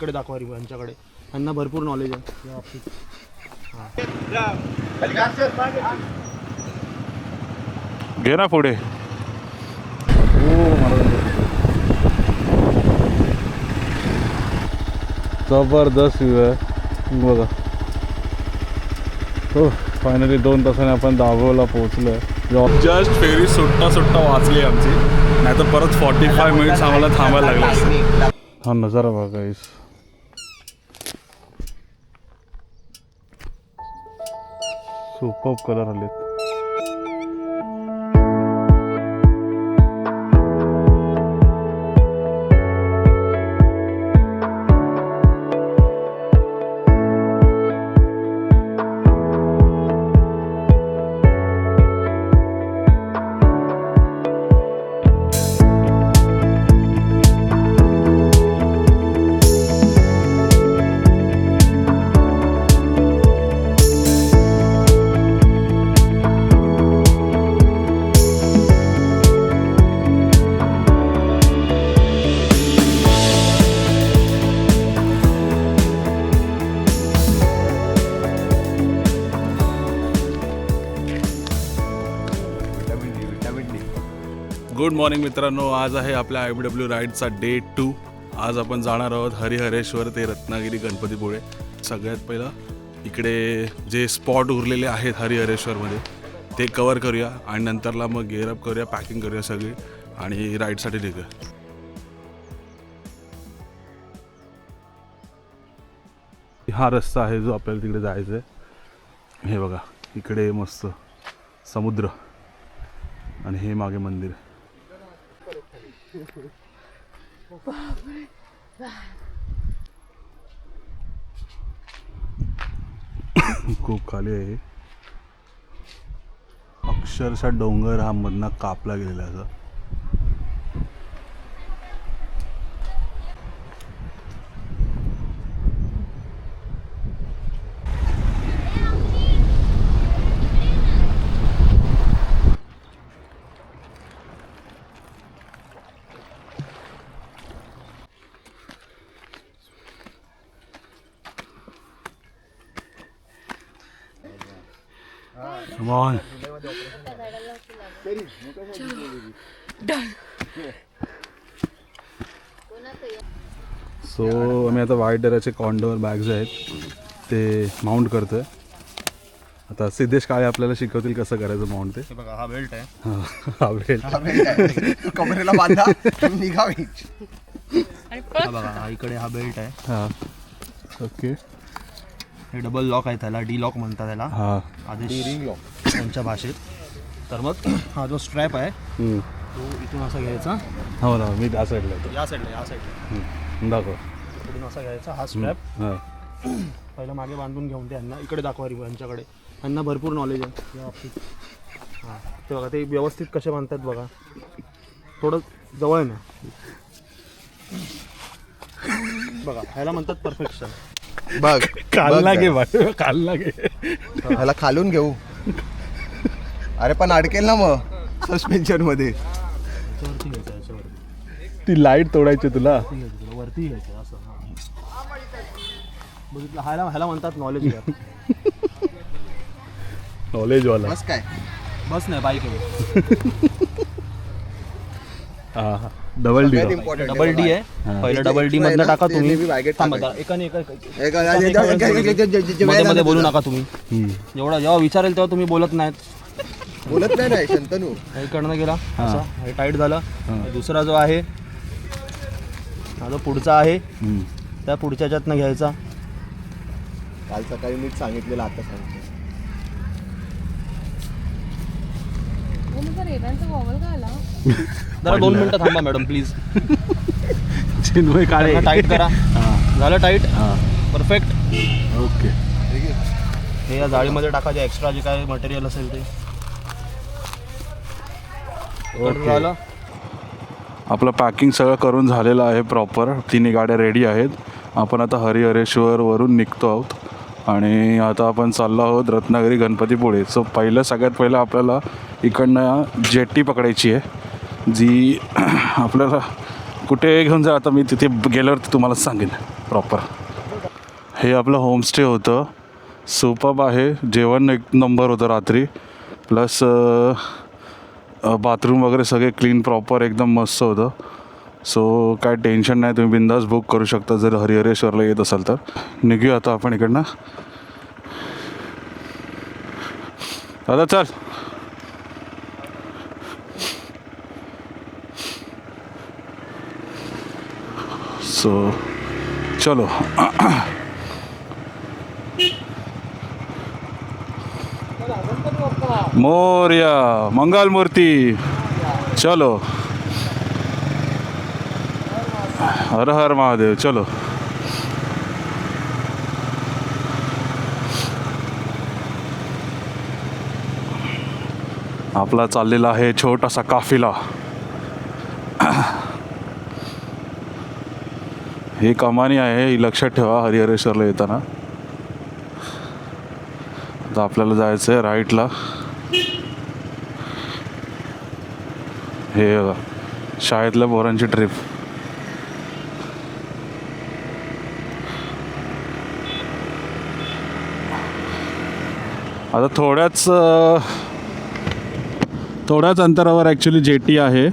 इकडे दाखवा यांच्याकडे, यांना भरपूर नॉलेज आहे या बाबतीत. घे ना पुढे. जबरदस्त व्ह्यू आहे बघा. हो फायनली 2 तासाने आपण दाभोळला पोहोचलोय. जस्ट फेरी सुट्टा वाचली आमची, नाही तर परत 45 मिनिट्स आम्हाला थांबायला लागले असते. हा नजारा बघा गाईस. सुपर्ब कलर आलेत. गुड मॉर्निंग मित्रांनो, आज आहे आपल्या IBW राईडचा डे 2. आज आपण जाणार आहोत हरिहरेश्वर ते रत्नागिरी गणपतीपुळे. सगळ्यात पहिलं इकडे जे स्पॉट उरलेले आहेत हरिहरेश्वरमध्ये ते कवर करूया आणि नंतरला मग गेअरअप करूया, पॅकिंग करूया सगळी आणि राईडसाठी निघूया. हा रस्ता आहे जो आपल्याला तिकडे जायचं आहे. हे बघा इकडे मस्त समुद्र आणि हे मागे मंदिर. खूप खाली आहे. अक्षरशः डोंगर हा मधनं कापला गेलेला आहे. Come on. सो आम्ही आता वाईट डेराचे कॉन्डोर बॅग्स आहेत ते माउंट करतोय. आता सिद्धेश काळे आपल्याला शिकवतील कसं करायचं माउंट ते. बघा हा बेल्ट आहे, हा बेल्ट कमरेला बांधा निघावी. बघा हा इकडे हा बेल्ट आहे. हां ओके. हे डबल लॉक आहे, त्याला डी लॉक म्हणतात त्याला. हां आदेश रिंग लॉक त्यांच्या भाषेत. तर मग हा जो स्ट्रॅप आहे तो इथून असा घ्यायचा. हो ना, मी त्या साईडला येतो. या साईडला दाखव. इकडून असा घ्यायचा हा स्ट्रॅप. हां पहिलं मागे बांधून घेऊन ते यांना इकडे दाखवा यांच्याकडे, यांना भरपूर नॉलेज आहे या बाबतीत. हां ते बघा ते व्यवस्थित कसे बांधतात बघा. थोडं जवळ ना बघा, ह्याला म्हणतात परफेक्शन. बघ काल लागे काल लागे. ह्याला खालून घेऊ. अरे पण अडकेल ना मग सस्पेन्शन मध्ये. याच्यावरती घ्यायचं, याच्यावरती ती लाईट तोडायची तुला. वरती घ्यायचं असं. हां बघितलं, ह्याला म्हणतात नॉलेज. नॉलेजवाला. बस काय बस नाही बाईक आहे. हां हां डबल डी. डबल डी आहे. पहिलं डबल डी मधनं टाका तुम्ही. एकाने मध्ये बोलू नका तुम्ही. जेवढा जेव्हा विचारेल तेव्हा तुम्ही बोलत नाहीत. बोलत नाही शंतनू. इकडनं गेला असा, हे टाईट झालं. दुसरा जो आहे हा जो पुढचा आहे त्या पुढच्या ह्याच्यातनं घ्यायचा. काल सकाळी मीच सांगितलेलं, आता सांगतो. जरा 2 मिनिटं थांबा madam please. Chinmay Kale tight करा. झालं टाईट. परफेक्ट. ओके. हे या जाळीमध्ये टाका, जे एक्स्ट्रा जे काय मटेरियल असेल ते. झालं. आपलं पॅकिंग सगळं करून झालेलं आहे प्रॉपर. 3 गाड्या रेडी आहेत. आपण आता हरिहरेश्वरवरून निघतो आहोत आणि आता आपण चाललो आहोत रत्नागिरी गणपतीपुळे. सो सगळ्यात पहिलं आपल्याला इकडनं जेट्टी पकडायची आहे, जी आपल्याला कुठे घेऊन जा आता मी तिथे गेल्यावर तुम्हाला सांगेन प्रॉपर. हे आपलं होमस्टे होतं, सुपर्ब आहे. जेवण एक नंबर होतं रात्री, प्लस बाथरूम वगैरे सगळे क्लीन प्रॉपर एकदम मस्त होतं. सो काय टेन्शन नाही, तुम्ही बिंदास बुक करू शकता जर हरिहरेश्वरला येत असाल तर. निघूया आता आपण इकडनं. दादा चल. सो चलो. मोरया मंगल मूर्ती. चलो. हर हर महादेव. चलो. आपला चाललेला आहे छोटासा काफिला. ही कमानी आहे, ही लक्षात ठेवा हरिहरेश्वरला येताना. आता आपल्याला जायचं आहे राईटला. हे बघा शाळेतल्या पोरांची ट्रिप. आता थोड्याच अंतरावर ॲक्च्युली जेटी आहे.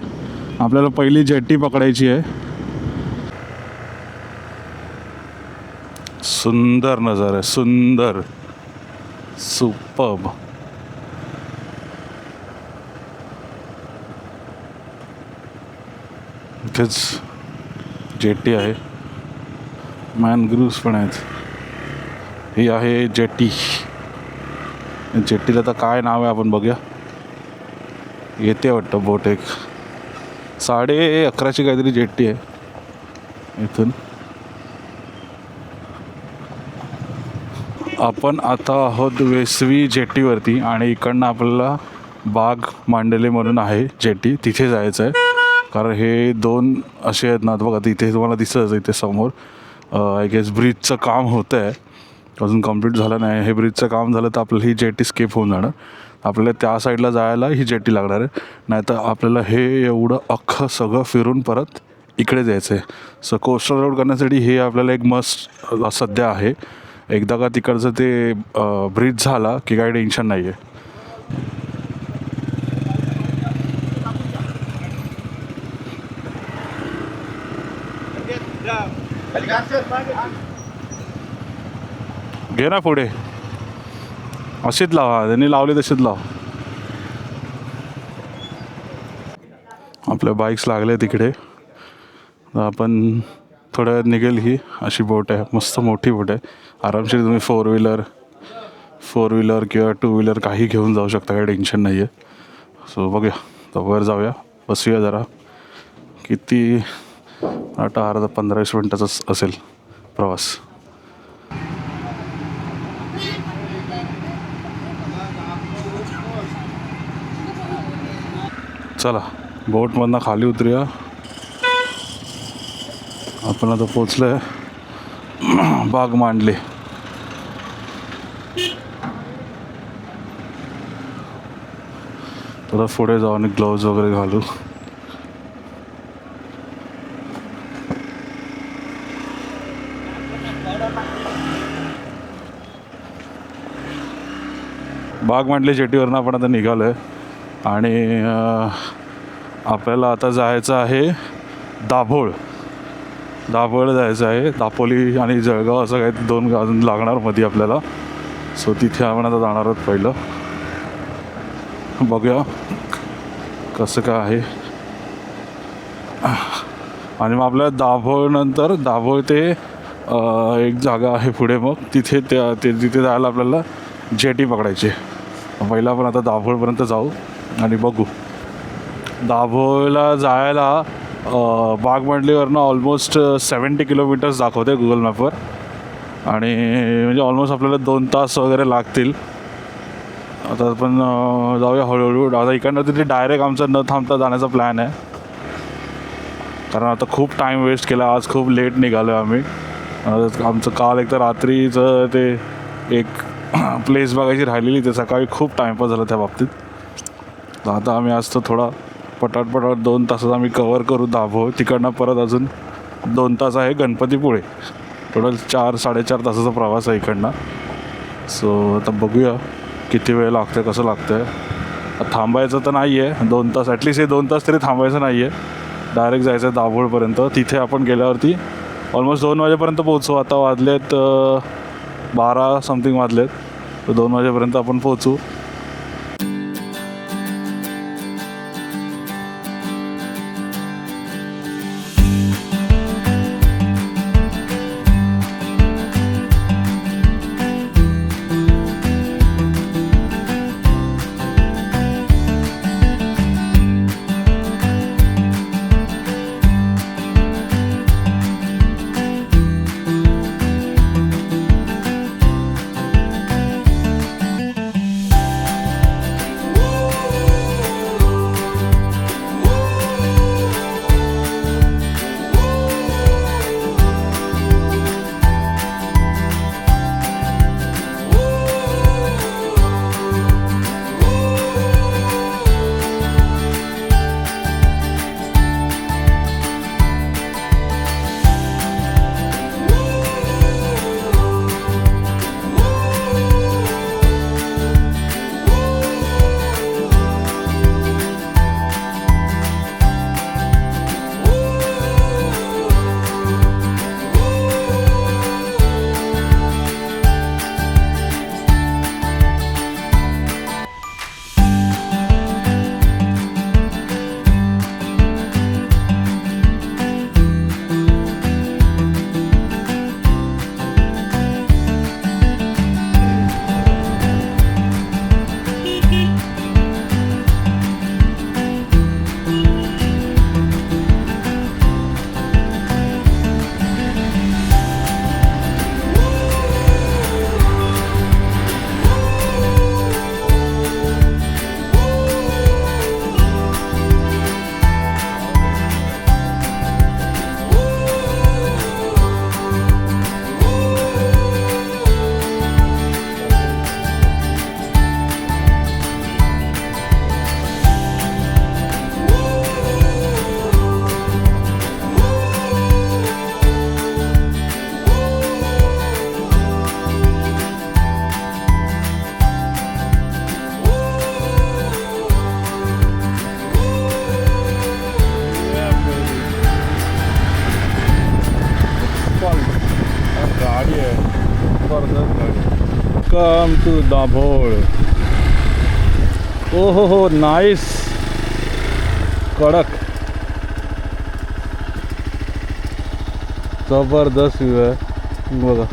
आपल्याला पहिली जेटी पकडायची आहे. सुंदर नजारा आहे, सुंदर, सुपर्ब. इथेच जेटी आहे, मॅनग्रुव्स पण आहेत. ही आहे जेटी. जेटीला तर काय नाव आहे आपण बघूया. येते वाटतं बोट. एक 11:30ची काहीतरी जेटी आहे. इथून आपण आता आहोत वेसवी जेटीवरती आणि इकडनं आपल्याला बाग मांडले म्हणून आहे जेटी, तिथे जायचं आहे. कारण हे 2 असे आहेत ना, बघा तिथे तुम्हाला दिसतं इथे समोर आय गेस ब्रिजचं काम होतं आहे, अजून कंप्लीट झालं नाही. हे ब्रिजचं काम झालं तर आपल्याला ही जेटी स्किप होऊन जाणार. आपल्याला त्या साईडला जायला ही जेटी लागणार आहे, नाहीतर आपल्याला हे एवढं अख्खं सगळं फिरून परत इकडे जायचं आहे. सो कोस्टल रोड करण्यासाठी हे आपल्याला एक मस्ट सध्या आहे. एकदा का तिकडचं ते ब्रिज झाला की काही टेन्शन नाही आहे. घे ना पुढे. अशीच लावा, त्यांनी लावली तशीच लाव. आपल्या बाईक्स लागले तिकडे. आपण थोड्या वेळात निघेल. ही अशी बोट आहे, मस्त मोठी बोट आहे. आरामशीर तुम्ही फोर व्हीलर किंवा 2 व्हीलर काही घेऊन जाऊ शकता, काही टेन्शन नाही आहे. सो बघूया, तर वर जाऊया, बसूया जरा. किती आता 15-20 मिनटाचाच असेल प्रवास. चला बोटमधनं खाली उतरूया. आपण आता पोचलो आहे बाग मांडले. थोडं पुढे जाऊन ग्लोव्ज वगैरे घालू. बाग मांडले जेटीवरनं आपण आता निघालो आहे आणि आपल्याला आता जायचं आहे दाभोळ जायचं आहे. दापोली आणि जळगाव असं काही 2 अजून लागणार मध्ये आपल्याला. सो तिथे आपण आता जाणार आहोत. पहिलं बघूया कसं काय आहे. आणि मग आपल्याला दाभोळनंतर दाभोळ ते एक जागा आहे पुढे, मग तिथे तिथे जायला आपल्याला जेटी पकडायची. पहिला आपण आता दाभोळपर्यंत जाऊ आणि बघू. दाभोळला जायला बागमंडलीवरनं ऑलमोस्ट 70 किलोमीटर्स दाखवते गुगल मॅपवर. आणि म्हणजे ऑलमोस्ट आपल्याला 2 तास वगैरे लागतील. आता आपण जाऊया हळूहळू. आता इकडनं तिथे डायरेक्ट आमचा न थांबता जाण्याचा प्लॅन आहे, कारण आता खूप टाईम वेस्ट केला. आज खूप लेट निघालो आहे आम्ही. आमचं काल एक तर रात्रीचं ते एक प्लेस बघायची राहिलेली, ते सकाळी खूप टाईमपास झाला त्या बाबतीत. तर आता आम्ही आज तर थोडा पटापट 2 तासात आम्ही कवर करू दाभोळ. तिकडनं परत अजून 2 तास आहे गणपतीपुळे. टोटल 4-4.5 तासाचा प्रवास आहे इकडनं. सो आता बघूया किती वेळ लागतं आहे, कसं लागतं आहे. थांबायचं तर नाही आहे 2 तास, ॲटलिस्ट हे 2 तास तरी थांबायचं नाही आहे. डायरेक्ट जायचं आहे दाभोळपर्यंत. तिथे आपण गेल्यावरती ऑलमोस्ट 2 वाजेपर्यंत पोहोचू. आता वाजलेत 12 समथिंग वाजलेत, तर 2 वाजेपर्यंत आपण पोहोचू. Welcome to Dabhol. ओ हो नाईस, कडक, जबरदस्त व्ह्यू आहे बघा.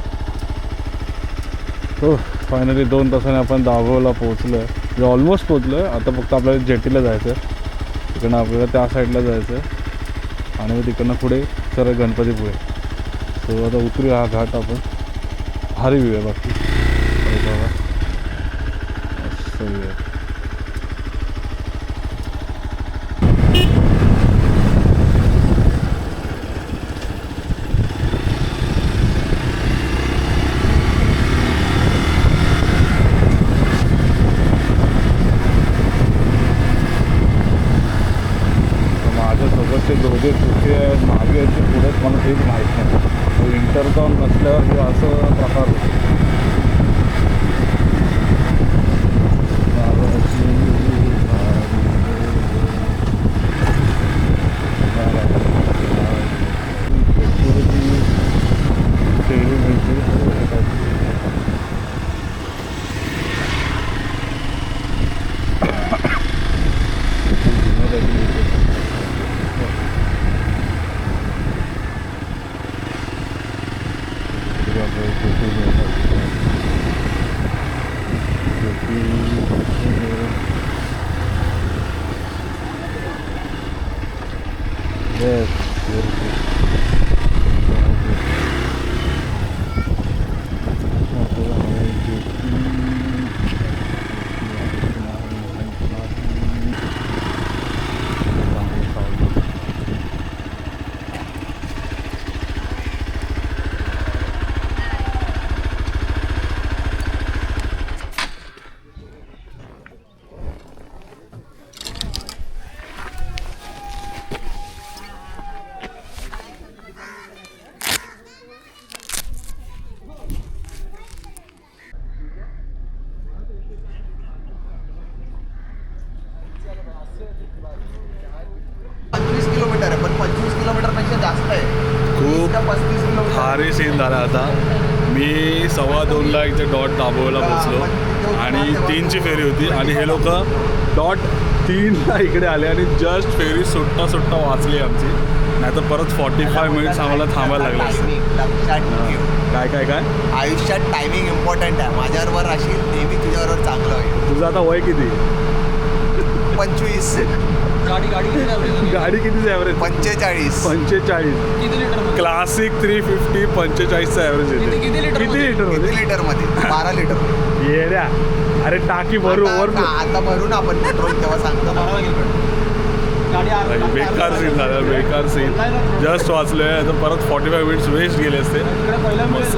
हो फायनली 2 तासाने आपण दाभोळला पोहोचलो आहे, म्हणजे ऑलमोस्ट पोहोचलो आहे. आता फक्त आपल्याला जेटीला जायचं आहे. तिकडनं आपल्याला त्या साईडला जायचं आहे आणि मग तिकडनं पुढे सरळ गणपतीपुळे. सो आता उतरूया हा घाट आपण. भारी व्ह्यू आहे बाकी बघा, मस्त व्ह्यू आहे. माझ्यासोबतचे दोघे कुठे आहेत, मागे यायचे पुढे मला हेच माहीत नाही. इंटरकॉम नसल्यावर हे असं प्रकार होतो. भारी सीन झाला आता. मी 2:15 इथे डॉट दाबोला पोचलो आणि 3ची फेरी होती आणि हे लोक डॉट 3ला इकडे आले आणि जस्ट फेरी सुट्टा वाचली आमची. नाही तर परत 45 मिनिट्स आम्हाला थांबायला लागले असते. लक्षात ठेव. काय आयुष्यात टायमिंग इम्पॉर्टंट आहे. माझ्याबरोबर असेल नेहमी तुझ्याबरोबर चांगलं होईल. तुझं आता वय किती? 25. गाडी कितीचं ॲव्हरेज? 45. 45. क्लासिक 350 45चं ॲव्हरेज येते. किती लिटर किती लिटरमध्ये? 12 लिटर. येड्या. अरे टाकी भरू वर. आता भरू ना आपण पेट्रोल तेव्हा सांगतो. बेकार सीन झालं, बेकार सीन. जस्ट वाचलोय आता परत 45 मिनिट्स वेस्ट गेले असते. मस्त.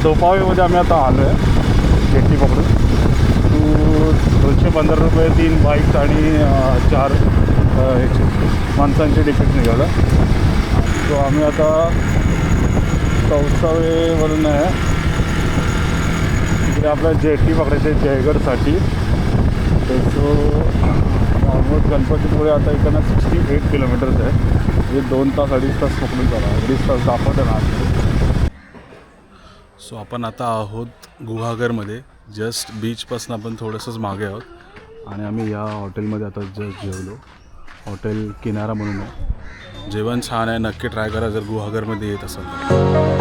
चौपावीमध्ये आम्ही आता आलो आहे जेट्टी पकडून. 215 रुपये 3 बाईक्स आणि 4 माणसांचे तिकीट निघालं. सो आम्ही आता चौसावेवरून आहे तिकडे आपल्या जेट्टी पकडायचे जयगडसाठी. तर सो ऑलमोस्ट गणपतीपुळे आता इकडनं 68 किलोमीटर्स आहे. म्हणजे 2 तास 2.5 तास पकडून झाला. 2.5 तास दाखवतं ना. सो आपण आता आहोत गुहागरमध्ये. जस्ट बीचपासून आपण थोडंसंच मागे आहोत आणि आम्ही या हॉटेलमध्ये आता जस्ट जेवलो. हॉटेल किनारा म्हणून आहे. जेवण छान आहे, नक्की ट्राय करा जर गुहागरमध्ये येत असाल तर.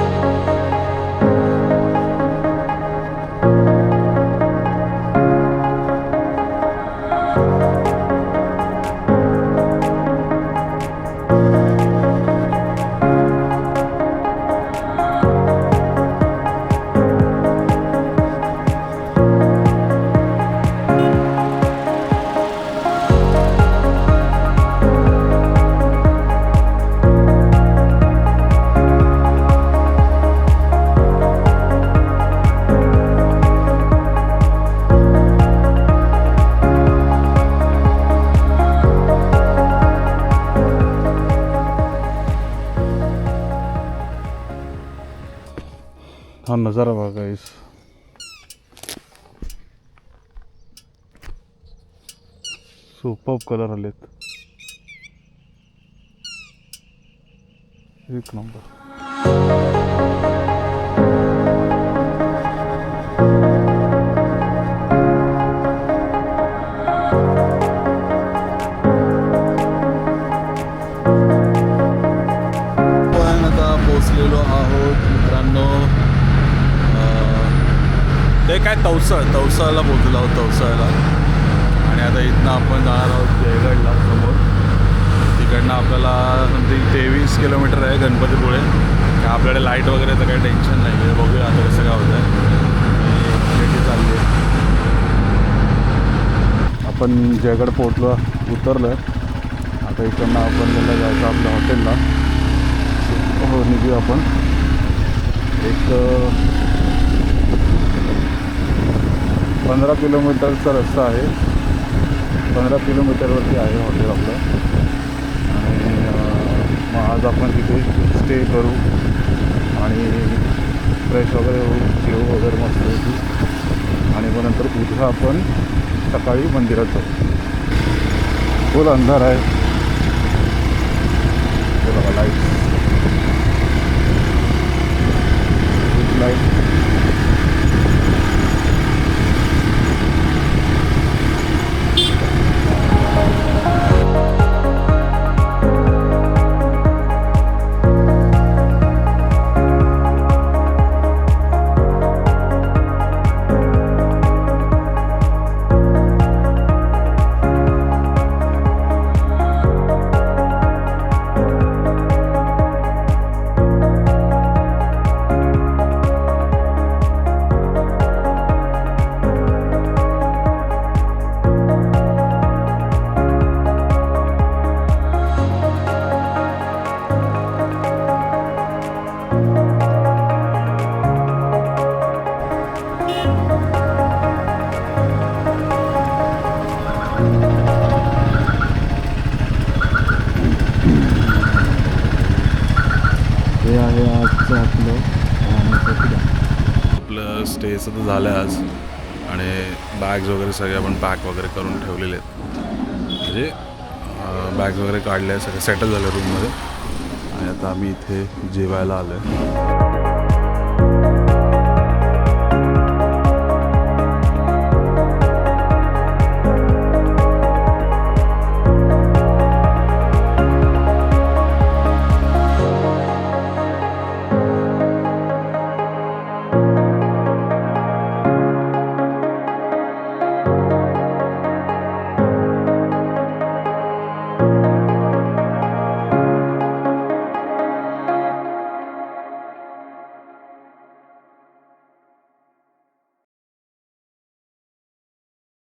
हा नजारा बघा गाईस. सुपर्ब कलर आलेत. एक नंबर. आपण आता पोचलेलो आहोत मित्रांनो. ते काय तवसाला पोचलो आहोत तवसाला. आणि आता इथनं आपण जाणार आहोत जयगडला समोर. तिकडनं आपल्याला समथिंग 23 किलोमीटर आहे गणपतीपुळे. आपल्याकडे लाईट वगैरेचं काही टेन्शन नाही आहे. बघूया आता कसं काय होतं आहे. भेटी चालली आहे. आपण जयगड पोहोचलो, उतरलो. आता इकडनं आपण त्याला जायचं आपल्या हॉटेलला. हो निघू आपण. एक 15 किलोमीटरचा रस्ता आहे. 15 किलोमीटरवरती आहे हॉटेल आपलं. आणि मग आज आपण तिथे स्टे करू आणि फ्रेश वगैरे होऊ, जेवू वगैरे मस्त होती. आणि मग नंतर उद्या आपण सकाळी मंदिरात जाऊ. फुल अंधार आहे. हे बघा लाईट लाईट. आपलं स्टेचं तर झालं आहे आज आणि बॅग्स वगैरे सगळे आपण पॅक वगैरे करून ठेवलेले आहेत. म्हणजे बॅग्स वगैरे काढले, सगळे सेटल झाले रूममध्ये आणि आता आम्ही इथे जेवायला आलो आहे.